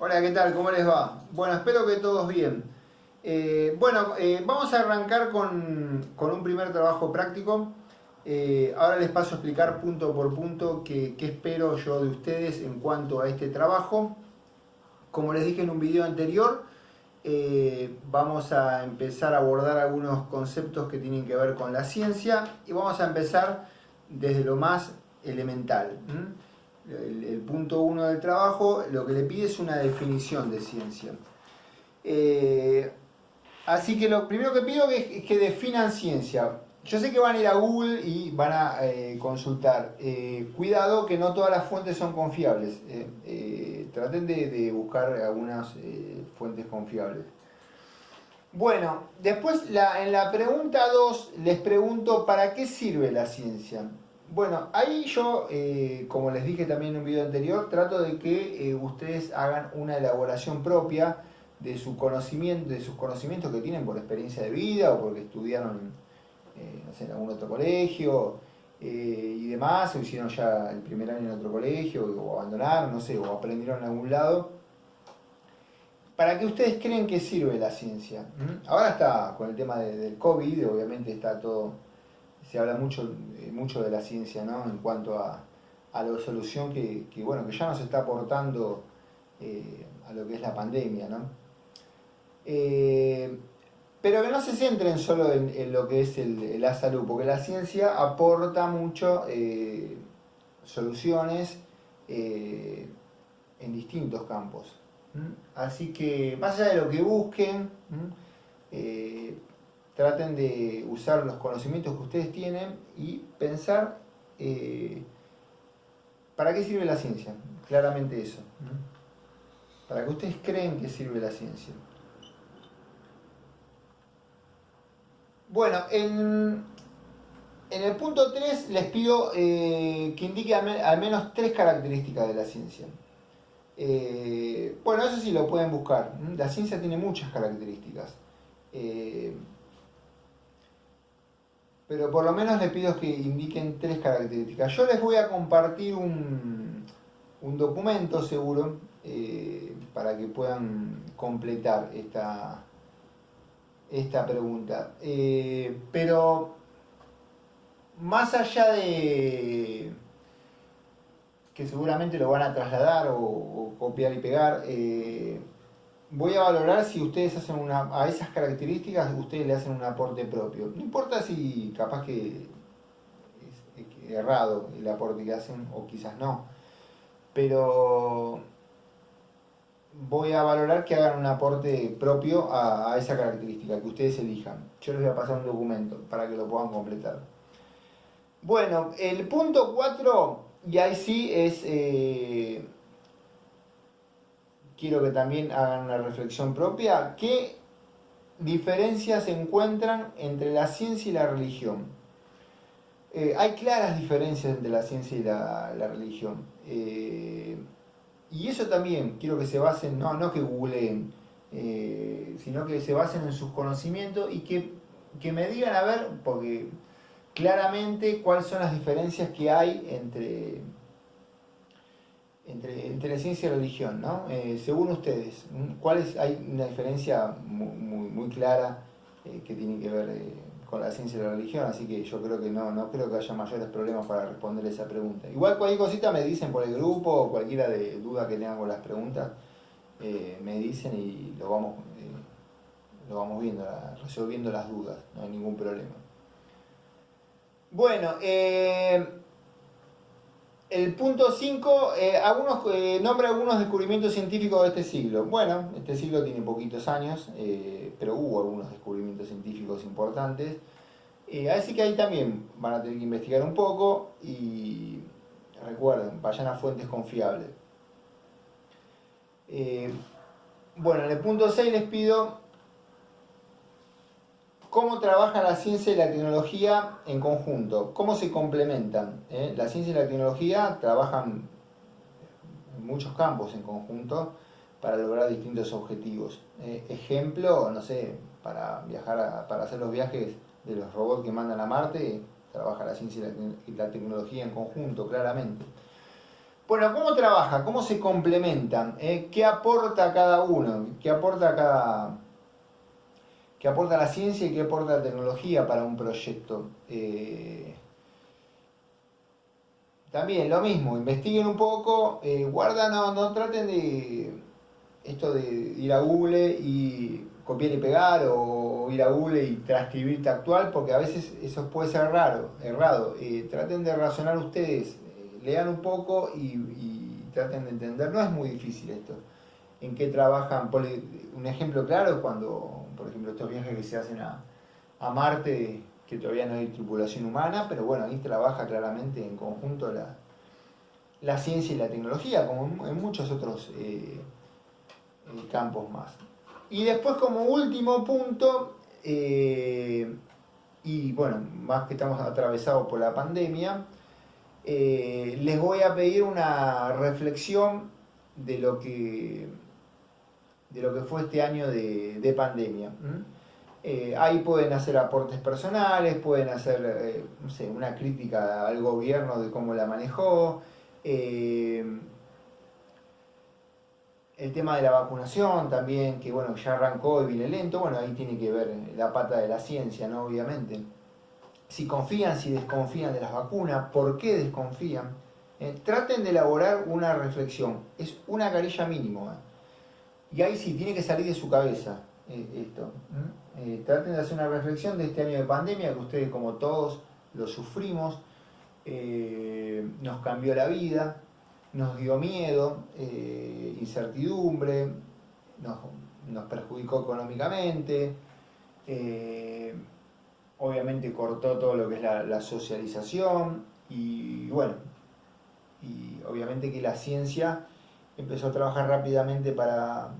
Hola, ¿qué tal? ¿Cómo les va? Bueno, espero que todos bien. Vamos a arrancar con un primer trabajo práctico. Ahora les paso a explicar punto por punto qué espero yo de ustedes en cuanto a este trabajo. Como les dije en un video anterior, vamos a empezar a abordar algunos conceptos que tienen que ver con la ciencia y vamos a empezar desde lo más elemental. El punto uno del trabajo lo que le pide es una definición de ciencia. Eh, Así que lo primero que pido es que definan ciencia. Yo sé que van a ir a Google y van a consultar. Cuidado que no todas las fuentes son confiables. Traten de buscar algunas fuentes confiables. Bueno, después en la pregunta 2 les pregunto ¿para qué sirve la ciencia? Bueno, ahí yo, como les dije también en un video anterior, trato de que ustedes hagan una elaboración propia de su conocimiento, de sus conocimientos que tienen por experiencia de vida o porque estudiaron no sé, en algún otro colegio y demás, o hicieron ya el primer año en otro colegio o abandonaron, no sé, o aprendieron en algún lado. ¿Para qué ustedes creen que sirve la ciencia? Ahora está con el tema del COVID, obviamente está todo, se habla mucho de la ciencia, ¿no? En cuanto a la solución bueno, que ya nos está aportando a lo que es la pandemia, ¿no? Eh, pero que no se centren solo en lo que es la salud, porque la ciencia aporta mucho soluciones eh, en distintos campos. Así que más allá de lo que busquen, eh, traten de usar los conocimientos que ustedes tienen y pensar para qué sirve la ciencia. Claramente eso. Para que ustedes creen que sirve la ciencia. Bueno, en el punto 3 les pido que indique al menos tres características de la ciencia. Bueno, eso sí lo pueden buscar. La ciencia tiene muchas características. Eh, pero por lo menos les pido que indiquen tres características. Yo les voy a compartir un documento seguro para que puedan completar esta pregunta. Pero más allá de que seguramente lo van a trasladar o copiar y pegar, voy a valorar si ustedes hacen a esas características, ustedes le hacen un aporte propio. No importa si capaz que es errado el aporte que hacen o quizás no, pero voy a valorar que hagan un aporte propio a esa característica que ustedes elijan. Yo les voy a pasar un documento para que lo puedan completar. Bueno, el punto 4 y ahí sí es quiero que también hagan una reflexión propia. ¿Qué diferencias se encuentran entre la ciencia y la religión? Hay claras diferencias entre la ciencia y la religión. Y eso también quiero que se basen, no que googleen, sino que se basen en sus conocimientos y que me digan, a ver, porque claramente cuáles son las diferencias que hay entre ciencia y religión, ¿no? Según ustedes, hay una diferencia muy clara que tiene que ver con la ciencia y la religión, así que yo creo que no creo que haya mayores problemas para responder esa pregunta. Igual cualquier cosita me dicen por el grupo o cualquiera de duda que tengan con las preguntas, me dicen y lo vamos viendo, resolviendo las dudas, no hay ningún problema. Bueno, el punto 5, nombra algunos descubrimientos científicos de este siglo. Bueno, este siglo tiene poquitos años, pero hubo algunos descubrimientos científicos importantes. Así que ahí también van a tener que investigar un poco y recuerden, vayan a fuentes confiables. Bueno, en el punto 6 les pido cómo trabajan la ciencia y la tecnología en conjunto, cómo se complementan. La ciencia y la tecnología trabajan en muchos campos en conjunto para lograr distintos objetivos. Ejemplo, no sé, para hacer los viajes de los robots que mandan a Marte, trabaja la ciencia y la tecnología en conjunto, claramente. Bueno, ¿cómo trabaja? ¿Cómo se complementan? ¿Qué aporta cada uno? ¿Qué aporta la ciencia y qué aporta la tecnología para un proyecto? También lo mismo, investiguen un poco, no traten de esto de ir a Google y copiar y pegar o ir a Google y transcribir textual, porque a veces eso puede ser errado. Traten de razonar ustedes, lean un poco y traten de entender. No es muy difícil esto. ¿En qué trabajan? Un ejemplo claro es cuando, por ejemplo, estos viajes que se hacen a Marte, que todavía no hay tripulación humana, pero bueno, ahí trabaja claramente en conjunto la ciencia y la tecnología, como en muchos otros campos más. Y después como último punto, y bueno, más que estamos atravesados por la pandemia, les voy a pedir una reflexión de lo que, fue este año de pandemia. Ahí pueden hacer aportes personales, pueden hacer no sé, una crítica al gobierno de cómo la manejó. El tema de la vacunación también, que bueno, ya arrancó y viene lento, bueno, ahí tiene que ver la pata de la ciencia, ¿no? Obviamente. Si confían, si desconfían de las vacunas, ¿por qué desconfían? Traten de elaborar una reflexión, es una carilla mínimo. Y ahí sí, tiene que salir de su cabeza esto. Traten de hacer una reflexión de este año de pandemia, que ustedes como todos lo sufrimos, nos cambió la vida, nos dio miedo, incertidumbre, nos perjudicó económicamente, obviamente cortó todo lo que es la socialización y bueno, y obviamente que la ciencia empezó a trabajar rápidamente para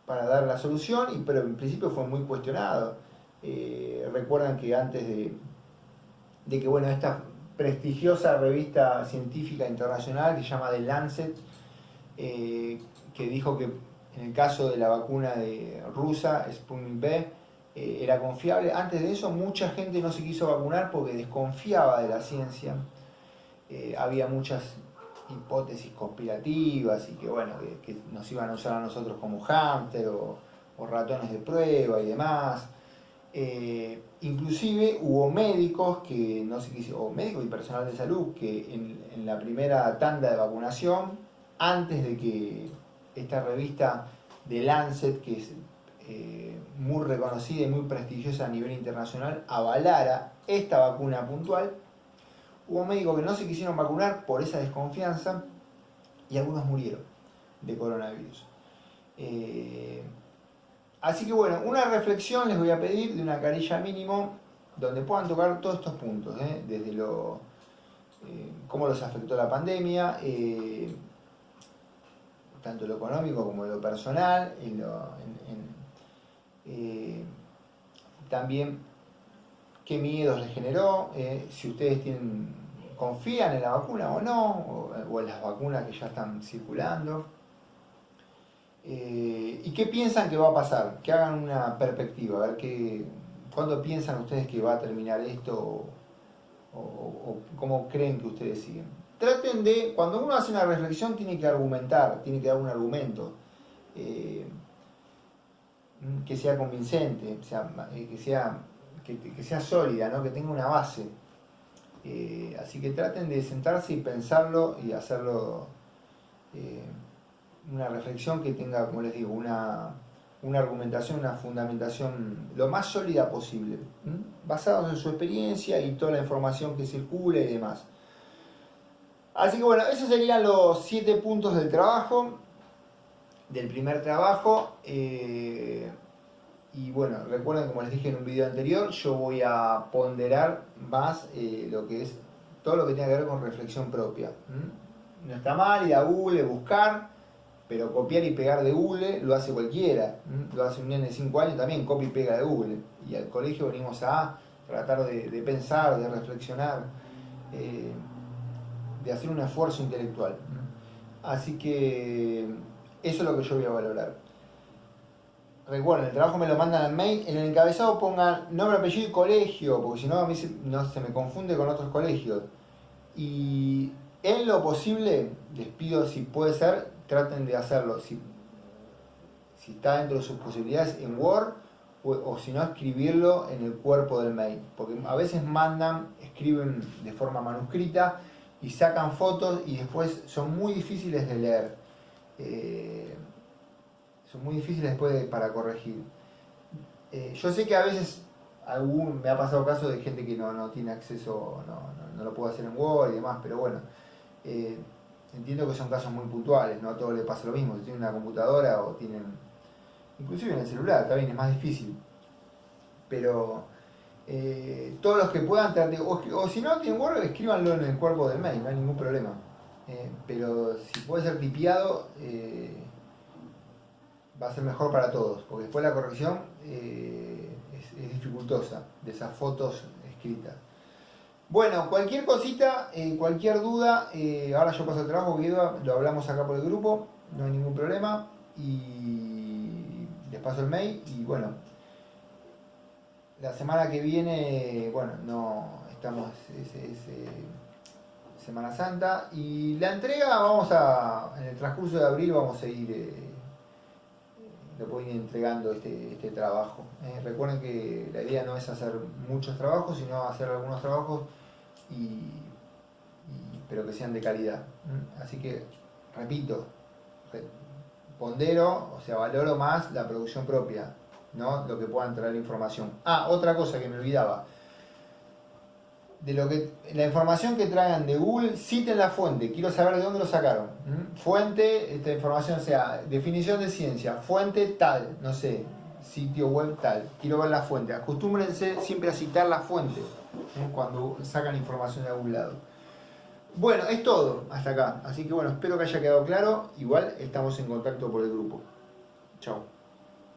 dar la solución, pero en principio fue muy cuestionado. Recuerdan que antes de que bueno, esta prestigiosa revista científica internacional que se llama The Lancet, que dijo que en el caso de la vacuna rusa, Sputnik V, era confiable. Antes de eso mucha gente no se quiso vacunar porque desconfiaba de la ciencia. Había muchas hipótesis conspirativas y que bueno, que nos iban a usar a nosotros como hámster o ratones de prueba y demás. Inclusive hubo médicos que no sé qué, o médicos y personal de salud que en la primera tanda de vacunación, antes de que esta revista de Lancet, que es muy reconocida y muy prestigiosa a nivel internacional, avalara esta vacuna puntual, hubo médicos que no se quisieron vacunar por esa desconfianza y algunos murieron de coronavirus. Así que bueno, una reflexión les voy a pedir de una carilla mínimo donde puedan tocar todos estos puntos, desde cómo los afectó la pandemia, tanto lo económico como lo personal, también qué miedos les generó, si ustedes confían en la vacuna o no, o en las vacunas que ya están circulando. ¿Y qué piensan que va a pasar? Que hagan una perspectiva, a ver cuándo piensan ustedes que va a terminar esto o cómo creen que ustedes siguen. Traten de, cuando uno hace una reflexión tiene que argumentar, tiene que dar un argumento que sea convincente, que sea sólida, ¿no? Que tenga una base. Así que traten de sentarse y pensarlo y hacerlo una reflexión que tenga, como les digo, una argumentación, una fundamentación lo más sólida posible, basados en su experiencia y toda la información que circule y demás. Así que bueno, esos serían los 7 puntos del trabajo, del primer trabajo. Y bueno, recuerden, como les dije en un video anterior, yo voy a ponderar más lo que es todo lo que tenga que ver con reflexión propia. No está mal ir a Google, buscar, pero copiar y pegar de Google lo hace cualquiera. Lo hace un nene de 5 años también, copia y pega de Google. Y al colegio venimos a tratar de pensar, de reflexionar, de hacer un esfuerzo intelectual. Así que eso es lo que yo voy a valorar. Recuerden, el trabajo me lo mandan al mail, en el encabezado pongan nombre, apellido y colegio, porque si no a mí se me confunde con otros colegios. Y En lo posible, les pido si puede ser, traten de hacerlo, si está dentro de sus posibilidades, en Word, o si no, escribirlo en el cuerpo del mail. Porque a veces escriben de forma manuscrita y sacan fotos y después son muy difíciles de leer. Son muy difíciles después para corregir. Yo sé que a veces me ha pasado caso de gente que no tiene acceso, no lo puede hacer en Word y demás, pero bueno, entiendo que son casos muy puntuales, no a todos les pasa lo mismo. Si tienen una computadora o tienen, inclusive en el celular, también es más difícil. Pero todos los que puedan, o si no tienen Word, escríbanlo en el cuerpo del mail, no hay ningún problema. Pero si puede ser tipeado, va a ser mejor para todos, porque después la corrección es dificultosa de esas fotos escritas. Bueno, cualquier cosita, cualquier duda, ahora yo paso el trabajo, lo hablamos acá por el grupo, no hay ningún problema, y les paso el mail, y bueno, la semana que viene, bueno, no estamos, Semana Santa, y la entrega en el transcurso de abril vamos a ir, lo puedo ir entregando este trabajo. Recuerden que la idea no es hacer muchos trabajos, sino hacer algunos trabajos pero que sean de calidad. Así que, repito, pondero, o sea, valoro más la producción propia, no lo que puedan traer información. Otra cosa que me olvidaba. La información que traigan de Google, citen la fuente, quiero saber de dónde lo sacaron. Fuente, esta información, o sea, definición de ciencia, fuente tal, no sé, sitio web tal, quiero ver la fuente. Acostúmbrense siempre a citar la fuente cuando sacan información de algún lado. Bueno, es todo hasta acá, así que bueno, espero que haya quedado claro. Igual estamos en contacto por el grupo. Chao.